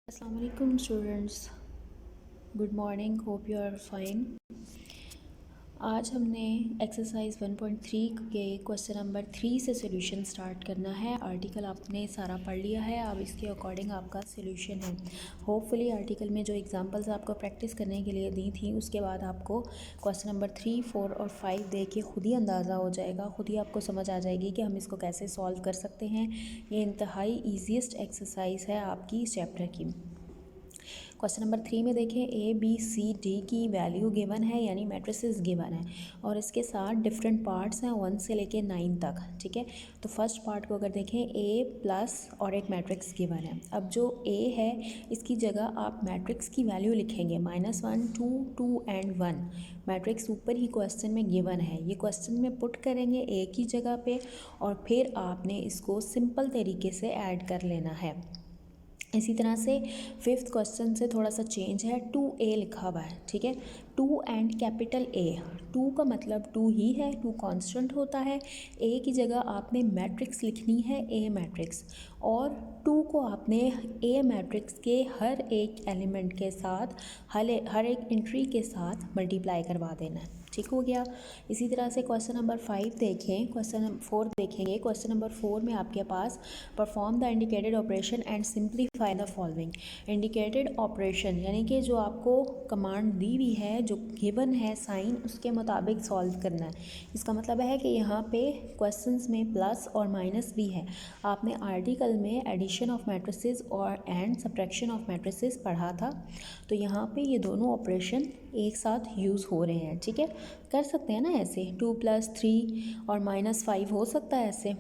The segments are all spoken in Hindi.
Assalamualaikum students, good morning, hope you are fine। आज हमने एक्सरसाइज 1.3 के क्वेश्चन नंबर 3 से सोल्यूशन स्टार्ट करना है। आर्टिकल आपने सारा पढ़ लिया है, अब इसके अकॉर्डिंग आपका सोल्यूशन है। होपफुली आर्टिकल में जो एग्जांपल्स आपको प्रैक्टिस करने के लिए दी थी उसके बाद आपको क्वेश्चन नंबर 3, 4 और 5 देख के खुद ही अंदाज़ा हो जाएगा, खुद ही आपको समझ आ जाएगी कि हम इसको कैसे सॉल्व कर सकते हैं। ये इंतहाई ईजीएस्ट एक्सरसाइज है आपकी इस चैप्टर की। क्वेश्चन नंबर 3 में देखें, ए बी सी डी की वैल्यू गिवन है, यानी मैट्रिसेस गिवन है और इसके साथ डिफरेंट पार्ट्स हैं 1 से लेके 9 तक। ठीक है, तो फर्स्ट पार्ट को अगर देखें, ए प्लस और एक मैट्रिक्स गिवन है। अब जो ए है इसकी जगह आप मैट्रिक्स की वैल्यू लिखेंगे -1 2 2 एंड 1। मैट्रिक्स ऊपर ही क्वेश्चन में गिवन है, ये क्वेश्चन में पुट करेंगे ए की जगह पे और फिर आपने इसको सिंपल तरीके से ऐड कर लेना है। इसी तरह से फिफ्थ क्वेश्चन से थोड़ा सा चेंज है, 2a लिखा हुआ है। ठीक है, 2 एंड कैपिटल ए, 2 का मतलब 2 ही है, 2 कांस्टेंट होता है। ए की जगह आपने मैट्रिक्स लिखनी है, ए मैट्रिक्स, और 2 को आपने ए मैट्रिक्स के हर एक एलिमेंट के साथ हर एक एंट्री के साथ मल्टीप्लाई करवा देना है। ठीक हो गया। इसी तरह से क्वेश्चन नंबर 5 देखें, क्वेश्चन नंबर 4 देखेंगे। क्वेश्चन नंबर 4 में आपके पास perform the indicated operation and simplify the following. Indicated operation यानी कि जो आपको कमांड दी हुई है, जो गिवन है साइन, उसके मुताबिक सॉल्व करना है। इसका मतलब है कि यहाँ पे क्वेश्चंस में प्लस और माइनस भी है। आपने आर्टिकल में एडिशन ऑफ मैट्रिसेस और एंड सब्ट्रैक्शन ऑफ मैट्रिसेस पढ़ा था, तो यहाँ पे ये दोनों ऑपरेशन एक साथ यूज़ हो रहे हैं। ठीक है, कर सकते हैं ना ऐसे, 2 + 3 और -5 हो सकता है ऐसे।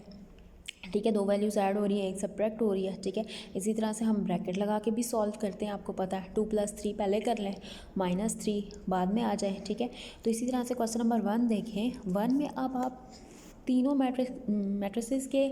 ठीक है, दो वैल्यूज़ ऐड हो रही है, एक सब्ट्रैक्ट हो रही है। ठीक है, इसी तरह से हम ब्रैकेट लगा के भी सॉल्व करते हैं, आपको पता है। 2 + 3 पहले कर लें, -3 बाद में आ जाए। ठीक है, तो इसी तरह से क्वेश्चन नंबर 1 देखें। 1 में अब आप तीनों मैट्रिसेस के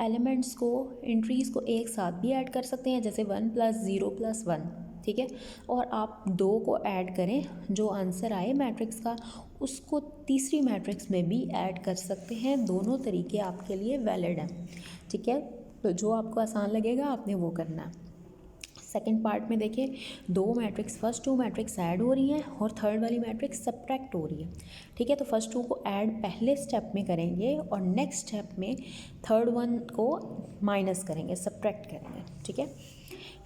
एलिमेंट्स को, एंट्रीज़ को एक साथ भी ऐड कर सकते हैं, जैसे 1 + 0 + 1। ठीक है, और आप 2 को ऐड करें, जो आंसर आए मैट्रिक्स का उसको तीसरी मैट्रिक्स में भी ऐड कर सकते हैं। दोनों तरीके आपके लिए वैलिड हैं। ठीक है, तो जो आपको आसान लगेगा आपने वो करना है। सेकेंड पार्ट में देखिए, दो मैट्रिक्स, फर्स्ट 2 मैट्रिक्स ऐड हो रही हैं और थर्ड वाली मैट्रिक्स सब्ट्रैक्ट हो रही है। ठीक है, तो फर्स्ट 2 को ऐड पहले स्टेप में करेंगे और नेक्स्ट स्टेप में थर्ड 1 को माइनस करेंगे, सब्ट्रैक्ट करेंगे। ठीक है,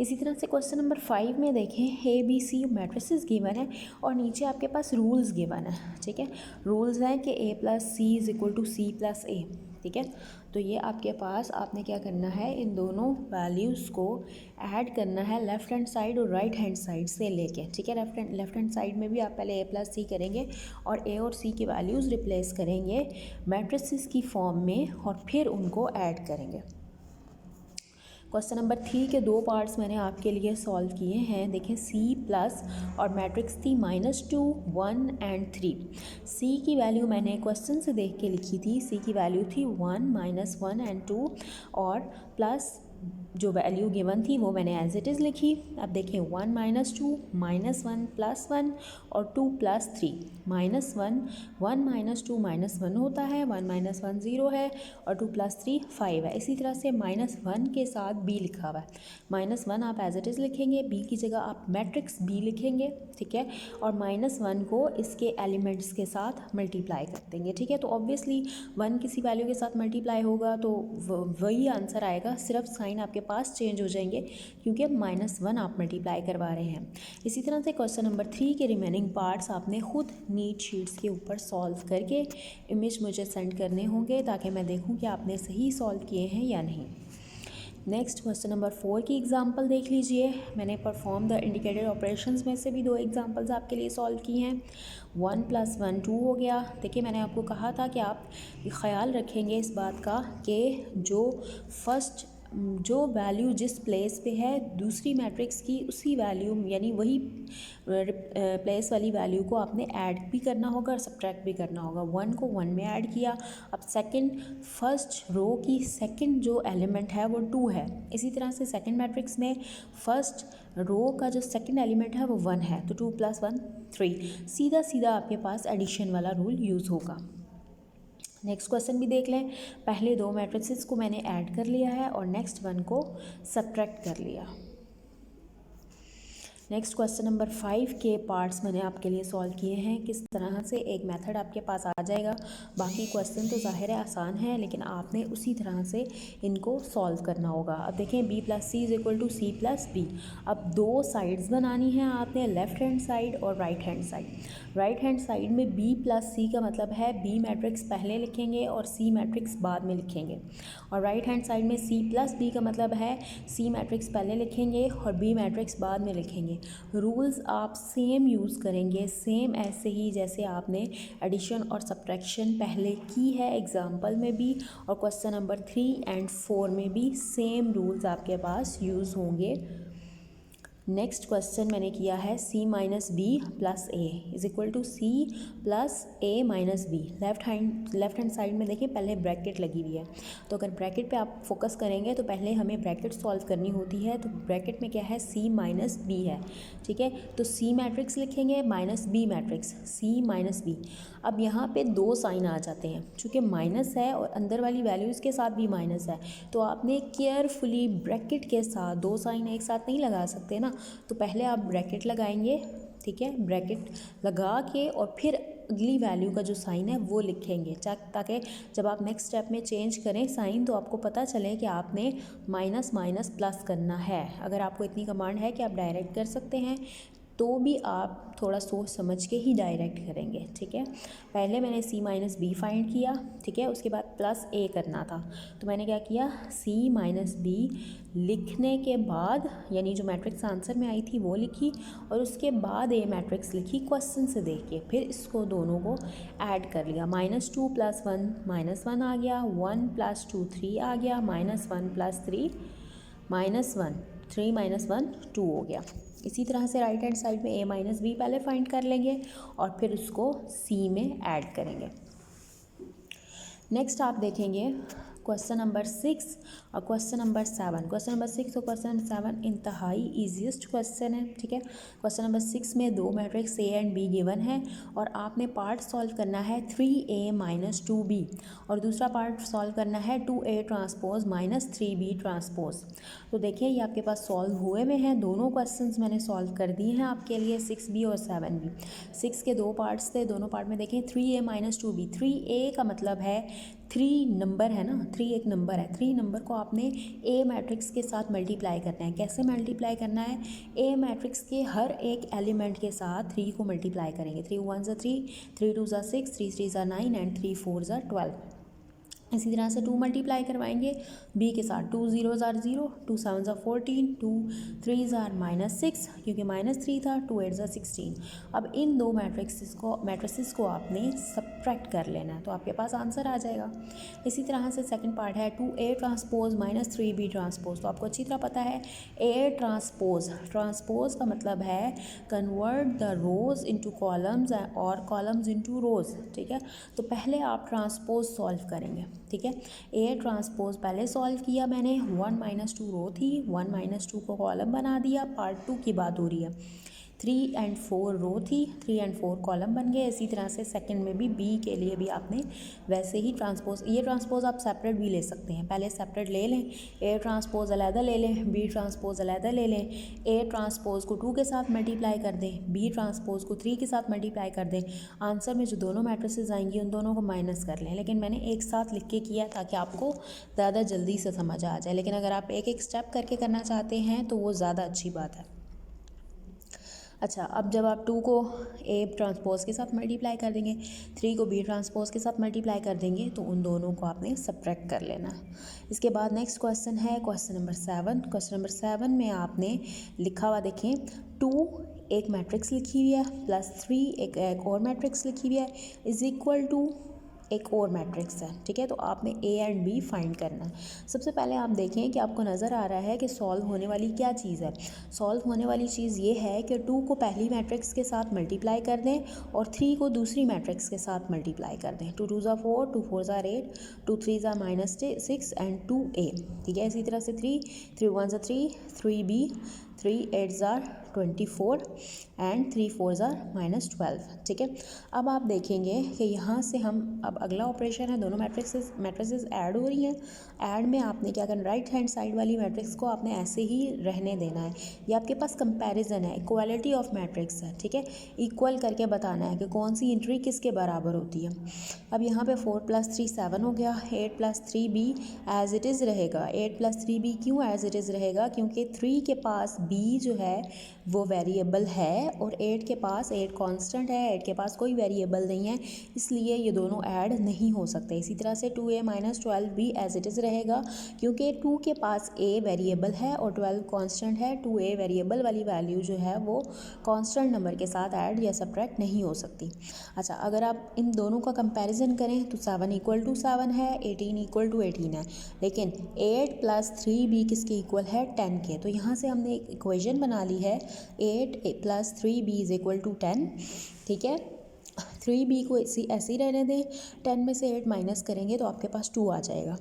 इसी तरह से क्वेश्चन नंबर 5 में देखें, A B C matrices given है और नीचे आपके पास रूल्स गिवन है। ठीक है, रूल्स हैं कि a + c = c + a। ठीक है, तो ये आपके पास, आपने क्या करना है, इन दोनों वैल्यूज़ को ऐड करना है लेफ़्ट हैंड साइड और राइट हैंड साइड से लेके। ठीक है, लेफ़्ट हैंड साइड में भी आप पहले a + c करेंगे और a और c की वैल्यूज़ रिप्लेस करेंगे मैट्रिसेस की फॉर्म में और फिर उनको ऐड करेंगे। क्वेश्चन नंबर 3 के 2 पार्ट्स मैंने आपके लिए सॉल्व किए हैं। देखें, सी प्लस और मैट्रिक्स थी -2 1 एंड 3। सी की वैल्यू मैंने क्वेश्चन से देख के लिखी थी, सी की वैल्यू थी 1 -1 एंड 2 और प्लस जो वैल्यू गिवन थी वो मैंने एज इट इज़ लिखी। अब देखें, 1 - 2 -1 + 1 और 2 + 3 -1 1 - 2 -1 होता है, 1 - 1 0 है और 2 + 3 5 है। इसी तरह से -1 के साथ b लिखा हुआ है, -1 आप एज इट इज़ लिखेंगे, b की जगह आप मैट्रिक्स b लिखेंगे। ठीक है, और -1 को इसके एलिमेंट्स के साथ मल्टीप्लाई कर देंगे। ठीक है, तो ऑब्वियसली 1 किसी वैल्यू के साथ मल्टीप्लाई होगा तो वही आंसर आएगा, सिर्फ साइन आपके पास चेंज हो जाएंगे क्योंकि अब -1 आप मल्टीप्लाई करवा रहे हैं। इसी तरह से क्वेश्चन नंबर 3 के रिमेनिंग पार्ट्स आपने खुद नीट शीट्स के ऊपर सॉल्व करके इमेज मुझे सेंड करने होंगे ताकि मैं देखूं कि आपने सही सॉल्व किए हैं या नहीं। नेक्स्ट क्वेश्चन नंबर 4 की एग्जांपल देख लीजिए। मैंने परफॉर्म द इंडिकेटेड ऑपरेशंस में से भी 2 एग्जांपल्स आपके लिए सॉल्व की हैं। 1 + 1 2 हो गया। देखिए, मैंने आपको कहा था कि आप ख्याल रखेंगे इस बात का कि जो वैल्यू जिस प्लेस पे है दूसरी मैट्रिक्स की, उसी वैल्यू यानी वही प्लेस वाली वैल्यू को आपने ऐड भी करना होगा और सब्ट्रैक्ट भी करना होगा। 1 को 1 में ऐड किया। अब फर्स्ट रो की सेकंड जो एलिमेंट है वो 2 है। इसी तरह से सेकंड मैट्रिक्स में फर्स्ट रो का जो सेकंड एलिमेंट है वो 1 है, तो 2 + 1 3। सीधा सीधा आपके पास एडिशन वाला रूल यूज़ होगा। नेक्स्ट क्वेश्चन भी देख लें। पहले 2 मैट्रिसेस को मैंने ऐड कर लिया है और नेक्स्ट 1 को सब्ट्रैक्ट कर लिया। नेक्स्ट क्वेश्चन नंबर 5 के पार्ट्स मैंने आपके लिए सॉल्व किए हैं। किस तरह से एक मेथड आपके पास आ जाएगा। बाकी क्वेश्चन तो ज़ाहिर है आसान है, लेकिन आपने उसी तरह से इनको सॉल्व करना होगा। अब देखें b + c = c + b। अब दो साइड्स बनानी है आपने, लेफ़्ट हैंड साइड और right hand side. Right hand side में b + c का मतलब है b मैट्रिक्स पहले लिखेंगे और c मैट्रिक्स बाद में लिखेंगे, और राइट हैंड साइड में c + b का मतलब है c मैट्रिक्स पहले लिखेंगे और b मैट्रिक्स बाद में लिखेंगे। रूल्स आप सेम यूज़ करेंगे, सेम ऐसे ही जैसे आपने एडिशन और सब्ट्रैक्शन पहले की है एग्जाम्पल में भी, और क्वेश्चन नंबर 3 और 4 में भी सेम रूल्स आपके पास यूज़ होंगे। नेक्स्ट क्वेश्चन मैंने किया है c - b + a = c + a - b। Left hand side में देखिए पहले ब्रैकेट लगी हुई है, तो अगर ब्रैकेट पे आप फोकस करेंगे तो पहले हमें ब्रैकेट सॉल्व करनी होती है। तो ब्रैकेट में क्या है, c - b है, ठीक है। तो c मैट्रिक्स लिखेंगे minus b matrix, c - b। अब यहाँ पे दो साइन आ जाते हैं, चूँकि माइनस है और अंदर वाली वैल्यूज़ के साथ भी माइनस है, तो आपने केयरफुली ब्रैकेट के साथ दो साइन एक साथ नहीं लगा सकते ना, तो पहले आप ब्रैकेट लगाएंगे, ठीक है। ब्रैकेट लगा के और फिर अगली वैल्यू का जो साइन है वो लिखेंगे, ताकि जब आप नेक्स्ट स्टेप में चेंज करें साइन तो आपको पता चले कि आपने माइनस माइनस प्लस करना है। अगर आपको इतनी कमांड है कि आप डायरेक्ट कर सकते हैं, तो भी आप थोड़ा सोच समझ के ही डायरेक्ट करेंगे, ठीक है। पहले मैंने c - b फाइंड किया, ठीक है, उसके बाद +a करना था, तो मैंने क्या किया, c - b लिखने के बाद, यानी जो मैट्रिक्स आंसर में आई थी वो लिखी, और उसके बाद a मैट्रिक्स लिखी क्वेश्चन से देख के, फिर इसको दोनों को ऐड कर लिया। -2 + 1 -1 आ गया, 1 + 2 3 आ गया, -1 + 3 -1, 3 - 1 2 हो गया। इसी तरह से राइट हैंड साइड में a - b पहले फाइंड कर लेंगे और फिर उसको c में ऐड करेंगे। नेक्स्ट आप देखेंगे क्वेश्चन नंबर 6 और क्वेश्चन नंबर 7। क्वेश्चन नंबर 6 और क्वेश्चन नंबर 7 इंतहाई ईजीएस्ट क्वेश्चन है, ठीक है। क्वेश्चन नंबर 6 में दो matrix a and b given है और आपने पार्ट सॉल्व करना है 3a - 2b, और दूसरा पार्ट सॉल्व करना है 2a ट्रांसपोज - 3b ट्रांसपोज। तो देखिए ये आपके पास सॉल्व हुए में हैं, दोनों क्वेश्चंस मैंने सॉल्व कर दिए हैं आपके लिए, 6b और 7b। 6 के दो पार्ट्स थे, दोनों पार्ट में देखें 3a - 2b। 3a का मतलब है 3 नंबर है ना, 3 एक नंबर है, 3 नंबर को आपने ए मैट्रिक्स के साथ मल्टीप्लाई करना है। कैसे मल्टीप्लाई करना है, ए मैट्रिक्स के हर एक एलिमेंट के साथ 3 को मल्टीप्लाई करेंगे। 3 × 1 = 3, 3 × 2 = 6, 3 × 3 = 9 एंड 3 × 4 = 12। इसी तरह से 2 मल्टीप्लाई करवाएंगे b के साथ, 2 0 * 0, 2 7 = 14, 2 3 = -6, क्योंकि -3 था, 2 8 = 16। अब इन दो मैट्रिसेस को आपने सब्ट्रैक्ट कर लेना है, तो आपके पास आंसर आ जाएगा। इसी तरह से सेकंड पार्ट है 2a ट्रांसपोज - 3b ट्रांसपोज। तो आपको अच्छी तरह पता है a ट्रांसपोज का मतलब है convert the rose into columns और कॉलम्स इनटू रोज, ठीक है। तो पहले आप ट्रांसपोज सॉल्व करेंगे, ठीक है। a ट्रांसपोज पहले सॉल्व किया मैंने, 1 - 2 रो थी, 1 - 2 को कॉलम बना दिया। पार्ट 2 की बात हो रही है, 3 और 4 रो थी, 3 और 4 कॉलम बन गए। इसी तरह से सेकंड में भी b के लिए भी आपने वैसे ही ट्रांसपोज, ये ट्रांसपोज आप सेपरेट भी ले सकते हैं, पहले सेपरेट ले लें, a ट्रांसपोज अलहदा ले लें, b ट्रांसपोज अलहदा ले लें। a ट्रांसपोज को 2 के साथ मल्टीप्लाई कर दें, b ट्रांसपोज को 3 के साथ मल्टीप्लाई कर दें। आंसर में जो दोनों मैट्रिसेस आएंगी उन दोनों को माइनस कर लें, लेकिन मैंने एक साथ लिख के किया ताकि आपको ज़्यादा जल्दी से समझ आ जाए। लेकिन अगर आप एक एक स्टेप करके करना चाहते हैं तो वो ज़्यादा अच्छी बात है। अच्छा, अब जब आप 2 को a ट्रांसपोज के साथ मल्टीप्लाई कर देंगे, 3 को b ट्रांसपोज के साथ मल्टीप्लाई कर देंगे, तो उन दोनों को आपने सब्ट्रैक्ट कर लेना है। इसके बाद नेक्स्ट क्वेश्चन है क्वेश्चन नंबर 7। क्वेश्चन नंबर 7 में आपने लिखा हुआ देखें 2 एक मैट्रिक्स लिखी हुई है, +3 एक और मैट्रिक्स लिखी हुई है, = एक और मैट्रिक्स है, ठीक है। तो आपने a एंड b फाइंड करना है। सबसे पहले आप देखें कि आपको नज़र आ रहा है कि सॉल्व होने वाली क्या चीज़ है। सॉल्व होने वाली चीज़ ये है कि 2 को पहली मैट्रिक्स के साथ मल्टीप्लाई कर दें और 3 को दूसरी मैट्रिक्स के साथ मल्टीप्लाई कर दें। 2 2 = 4, 2 4 = 8, 2 3 = -6 एंड 2a, ठीक है। इसी तरह से 3 3 1 = 3, 3b, 3 8 = 24 एंड 3 4s आर -12। ठीक है, अब आप देखेंगे कि यहाँ से हम अब अगला ऑपरेशन है, दोनों मैट्रिसेस ऐड हो रही हैं। ऐड में आपने क्या करना, राइट हैंड साइड वाली मैट्रिक्स को आपने ऐसे ही रहने देना है। ये आपके पास कंपैरिजन है, इक्वालिटी ऑफ मैट्रिक्स है। ठीक है, इक्वल करके बताना है कि कौन सी एंट्री किसके बराबर होती है। अब यहाँ पे 4 + 3 7 हो गया, 8 + 3b एज इट इज़ रहेगा। 8 + 3b क्यों एज इट इज़ रहेगा, क्योंकि 3 के पास b जो है वो वेरिएबल है और 8 के पास 8 कांस्टेंट है, 8 के पास कोई वेरिएबल नहीं है, इसलिए ये दोनों ऐड नहीं हो सकते। इसी तरह से 2a - 12 भी एज इट इज़ रहेगा, क्योंकि 2 के पास a वेरिएबल है और 12 कांस्टेंट है। 2a वेरिएबल वाली वैल्यू जो है वो कांस्टेंट नंबर के साथ ऐड या सब्ट्रैक्ट नहीं हो सकती। अच्छा, अगर आप इन दोनों का कंपैरिजन करें तो 7 = 7 है, 18 = 18 है, लेकिन 8 + 3b किसके इक्वल है, 10 के। तो यहाँ से हमने एक इक्वेशन बना ली है, 8 + 3b = 10। ठीक है, 3b को ऐसे ही रहने दें, 10 में से 8 माइनस करेंगे तो आपके पास 2 आ जाएगा।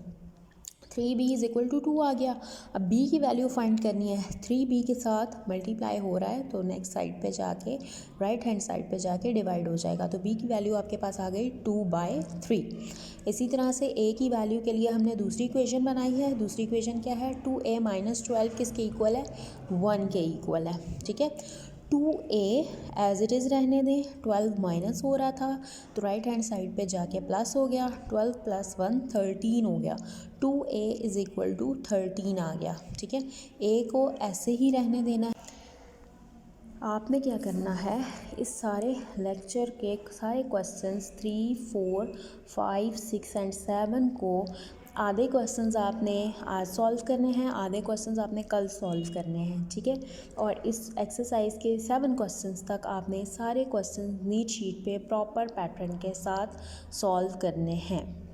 3b = 2 आ गया। अब b की वैल्यू फाइंड करनी है, 3b के साथ मल्टीप्लाई हो रहा है तो नेक्स्ट साइड पे जाके राइट हैंड साइड पे जाके डिवाइड हो जाएगा, तो b की वैल्यू आपके पास आ गई 2/3। इसी तरह से a की वैल्यू के लिए हमने दूसरी इक्वेशन बनाई है। दूसरी इक्वेशन क्या है, 2a - 12 किसके इक्वल है, 1 के इक्वल है। ठीक है, 2a एज इट इज़ रहने दें, 12 माइनस हो रहा था तो राइट हैंड साइड पे जाके प्लस हो गया, 12 + 1 13 हो गया, 2a = 13 आ गया। ठीक है, a को ऐसे ही रहने देना है। आपने क्या करना है, इस सारे लेक्चर के सारे क्वेश्चंस 3 4 5 6 एंड 7 को आधे क्वेश्चंस आपने आज सॉल्व करने हैं, आधे क्वेश्चंस आपने कल सॉल्व करने हैं। ठीक है, और इस एक्सरसाइज के 7 क्वेश्चंस तक आपने सारे क्वेश्चंस नीट शीट पे प्रॉपर पैटर्न के साथ सॉल्व करने हैं।